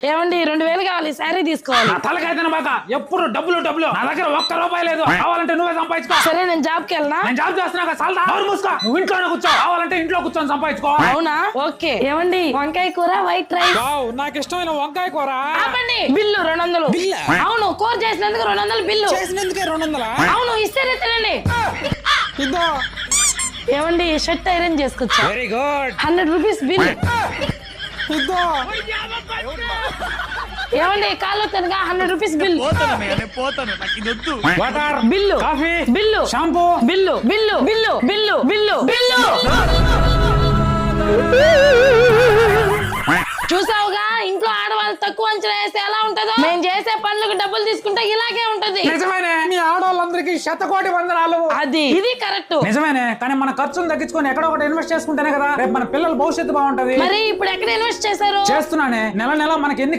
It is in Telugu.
ఏమండి 2000 కావాలి, శారీ తీసుకోవాలి. తలకైతే బాక ఎప్పుడు డబ్బులు నా దగ్గర ₹1 లేదు. కావాలంటే నువ్వే సంపాదించుకో. సరే నేను జాబ్ కి వెళ్ళనా? నేను జాబ్ చేస్తున్నా చాలా మూసుకో. నువ్వు ఇంట్లోనే కూర్చో. కావాలంటే ఇంట్లో కూర్చొని సంపాదించుకో. అవునా? ఓకే. ఏమండి వంకాయ కూర, వైట్ రైస్. నాకు ఇష్టమైన వంకాయ కూర. ఆపండి. బిల్లు 200. అవును, కూర చేసినందుకు 200 బిల్లు. చేసినందుకే 200. అవును, ఇస్తేనే తినండి. ఏమండి షర్ట్ ఐరన్ చేసుకొచ్చా. Very good. 100 rupees bill. ఏమండి కాళ్ళు తినగా 100 rupees bill. Water, bill, coffee, bill, shampoo, bill, bill, bill, bill, bill, bill. చూసావుగా, ఇంట్లో ఆడవాళ్ళు తక్కువ అంచనా వేస్తే ఎలా ఉంటుందో. మేము చేసే పనులకు డబ్బులు తీసుకుంటే ఇలాగే ఉంటది. నిజమేనే. మీ ఆడవాళ్ళందరికీ 100,000,000 వందనాలు. ఇది కరెక్ట్. నిజమేనే, కానీ మన ఖర్చును తగ్గించుకొని ఎక్కడో ఒకటి ఇన్వెస్ట్ చేసుకుంటేనే కదా రేపు మన పిల్లల భవిష్యత్తు బాగుంటది. మరి ఇప్పుడు ఎక్కడ ఇన్వెస్ట్ చేశారు? చేస్తున్నానే. నెల నెల మనకి ఎన్ని